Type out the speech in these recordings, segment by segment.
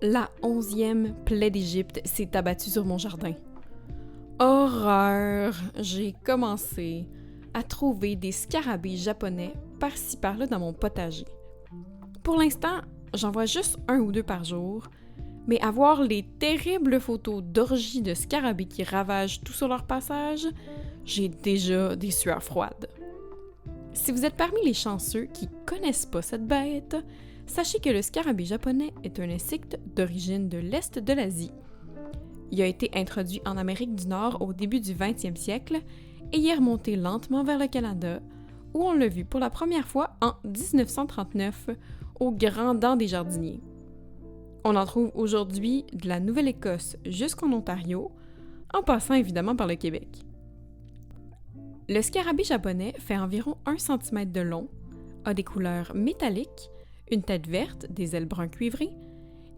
la 11e plaie d'Égypte s'est abattue sur mon jardin. Horreur! J'ai commencé à trouver des scarabées japonais par-ci par-là dans mon potager. Pour l'instant, j'en vois juste 1 ou 2 par jour, mais à voir les terribles photos d'orgies de scarabées qui ravagent tout sur leur passage, j'ai déjà des sueurs froides. Si vous êtes parmi les chanceux qui connaissent pas cette bête, sachez que le scarabée japonais est un insecte d'origine de l'Est de l'Asie. Il a été introduit en Amérique du Nord au début du 20e siècle et y est remonté lentement vers le Canada, où on l'a vu pour la première fois en 1939 au Grand Dent des Jardiniers. On en trouve aujourd'hui de la Nouvelle-Écosse jusqu'en Ontario, en passant évidemment par le Québec. Le scarabée japonais fait environ 1 cm de long, a des couleurs métalliques, une tête verte, des ailes brun cuivré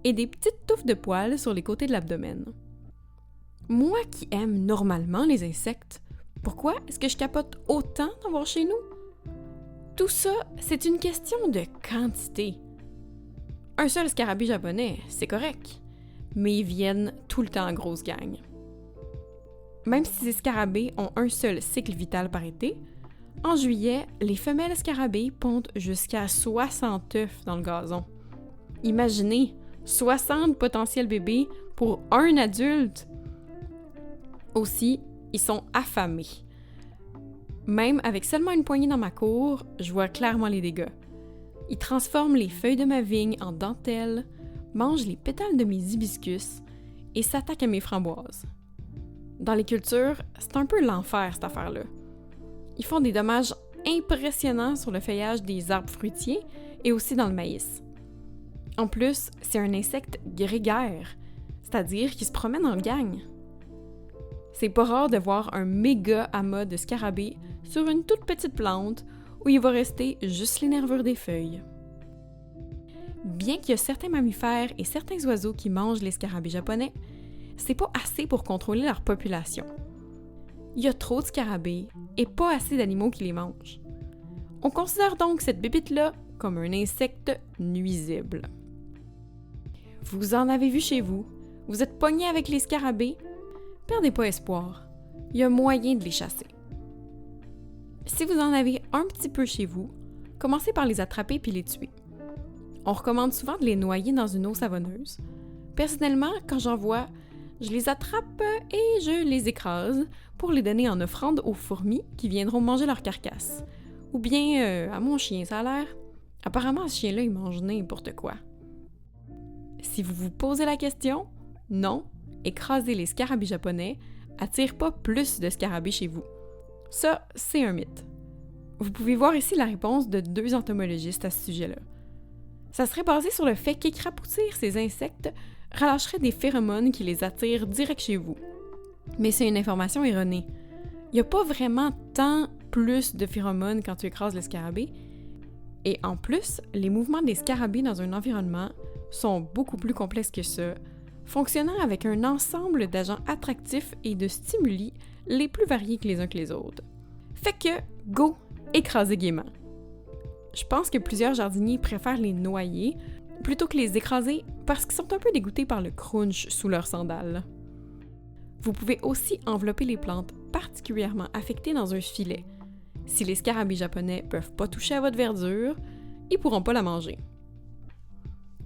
et des petites touffes de poils sur les côtés de l'abdomen. Moi qui aime normalement les insectes, pourquoi est-ce que je capote autant d'en voir chez nous? Tout ça, c'est une question de quantité. Un seul scarabée japonais, c'est correct, mais ils viennent tout le temps en grosse gang. Même si ces scarabées ont un seul cycle vital par été, en juillet, les femelles scarabées pondent jusqu'à 60 œufs dans le gazon. Imaginez, 60 potentiels bébés pour un adulte! Aussi, ils sont affamés. Même avec seulement une poignée dans ma cour, je vois clairement les dégâts. Ils transforment les feuilles de ma vigne en dentelle, mangent les pétales de mes hibiscus et s'attaquent à mes framboises. Dans les cultures, c'est un peu l'enfer cette affaire-là. Ils font des dommages impressionnants sur le feuillage des arbres fruitiers et aussi dans le maïs. En plus, c'est un insecte grégaire, c'est-à-dire qui se promène en gang. C'est pas rare de voir un méga amas de scarabées sur une toute petite plante où il va rester juste les nervures des feuilles. Bien qu'il y a certains mammifères et certains oiseaux qui mangent les scarabées japonais, c'est pas assez pour contrôler leur population. Il y a trop de scarabées et pas assez d'animaux qui les mangent. On considère donc cette bébite-là comme un insecte nuisible. Vous en avez vu chez vous, vous êtes pogné avec les scarabées, perdez pas espoir, il y a moyen de les chasser. Si vous en avez un petit peu chez vous, commencez par les attraper puis les tuer. On recommande souvent de les noyer dans une eau savonneuse. Personnellement, quand j'en vois, je les attrape et je les écrase pour les donner en offrande aux fourmis qui viendront manger leur carcasse. Ou bien à mon chien, ça a l'air. Apparemment, ce chien-là, il mange n'importe quoi. Si vous vous posez la question, non, écraser les scarabées japonais attire pas plus de scarabées chez vous. Ça, c'est un mythe. Vous pouvez voir ici la réponse de 2 entomologistes à ce sujet-là. Ça serait basé sur le fait qu'écrapoutir ces insectes relâcherait des phéromones qui les attirent direct chez vous. Mais c'est une information erronée. Il n'y a pas vraiment tant plus de phéromones quand tu écrases le scarabée. Et en plus, les mouvements des scarabées dans un environnement sont beaucoup plus complexes que ça, fonctionnant avec un ensemble d'agents attractifs et de stimuli les plus variés que les uns que les autres. Fait que, go, écraser gaiement. Je pense que plusieurs jardiniers préfèrent les noyer plutôt que les écraser parce qu'ils sont un peu dégoûtés par le crunch sous leurs sandales. Vous pouvez aussi envelopper les plantes particulièrement affectées dans un filet. Si les scarabées japonais peuvent pas toucher à votre verdure, ils pourront pas la manger.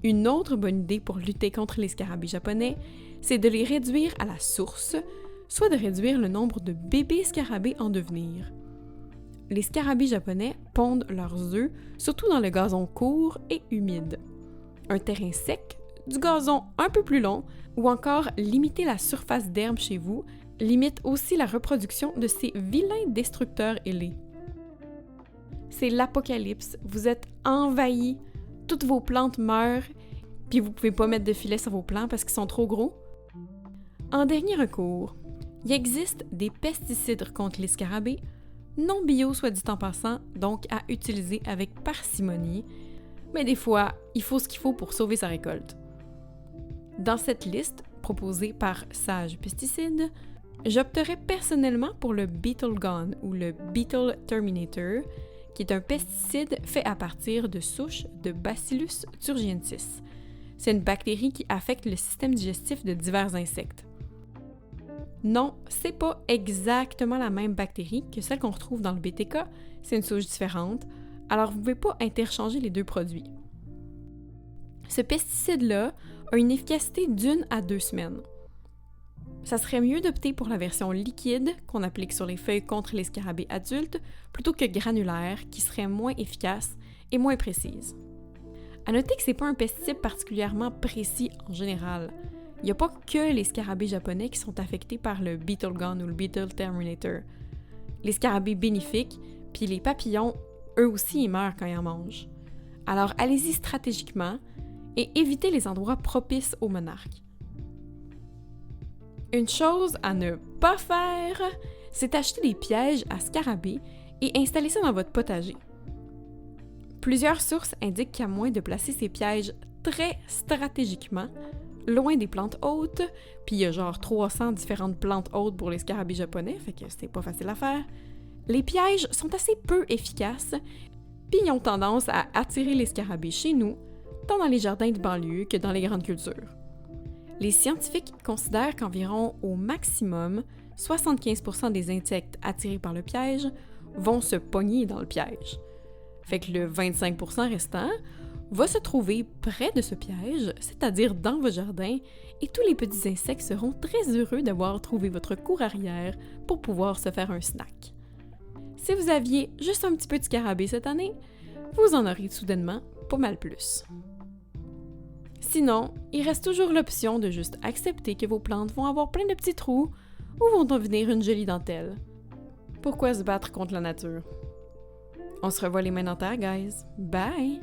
Une autre bonne idée pour lutter contre les scarabées japonais, c'est de les réduire à la source, soit de réduire le nombre de bébés scarabées en devenir. Les scarabées japonais pondent leurs œufs surtout dans le gazon court et humide. Un terrain sec, du gazon un peu plus long ou encore limiter la surface d'herbe chez vous limite aussi la reproduction de ces vilains destructeurs ailés. C'est l'apocalypse, vous êtes envahis, toutes vos plantes meurent, puis vous pouvez pas mettre de filet sur vos plants parce qu'ils sont trop gros. En dernier recours, il existe des pesticides contre les scarabées, non bio soit dit en passant, donc à utiliser avec parcimonie, mais des fois, il faut ce qu'il faut pour sauver sa récolte. Dans cette liste, proposée par Sage Pesticides, j'opterais personnellement pour le Beetle Gone ou le Beetle Terminator, qui est un pesticide fait à partir de souches de Bacillus thuringiensis. c'est une bactérie qui affecte le système digestif de divers insectes. Non, c'est pas exactement la même bactérie que celle qu'on retrouve dans le BTK, c'est une souche différente, alors vous ne pouvez pas interchanger les deux produits. Ce pesticide-là a une efficacité d'1 à 2 semaines. Ça serait mieux d'opter pour la version liquide qu'on applique sur les feuilles contre les scarabées adultes plutôt que granulaire qui serait moins efficace et moins précise. À noter que c'est pas un pesticide particulièrement précis en général. Il n'y a pas que les scarabées japonais qui sont affectés par le beetle gun ou le beetle terminator. Les scarabées bénéfiques, puis les papillons, eux aussi, ils meurent quand ils en mangent. Alors allez-y stratégiquement et évitez les endroits propices aux monarques. Une chose à ne pas faire, c'est acheter des pièges à scarabées et installer ça dans votre potager. Plusieurs sources indiquent qu'à moins de placer ces pièges très stratégiquement, loin des plantes hôtes, puis il y a genre 300 différentes plantes hôtes pour les scarabées japonais, fait que c'est pas facile à faire, les pièges sont assez peu efficaces, puis ils ont tendance à attirer les scarabées chez nous, tant dans les jardins de banlieue que dans les grandes cultures. Les scientifiques considèrent qu'environ au maximum, 75% des insectes attirés par le piège vont se pogner dans le piège. Fait que le 25% restant va se trouver près de ce piège, c'est-à-dire dans vos jardins, et tous les petits insectes seront très heureux d'avoir trouvé votre cour arrière pour pouvoir se faire un snack. Si vous aviez juste un petit peu de scarabée cette année, vous en aurez soudainement pas mal plus. Sinon, il reste toujours l'option de juste accepter que vos plantes vont avoir plein de petits trous ou vont devenir une jolie dentelle. Pourquoi se battre contre la nature? On se revoit les mains dans terre, guys. Bye!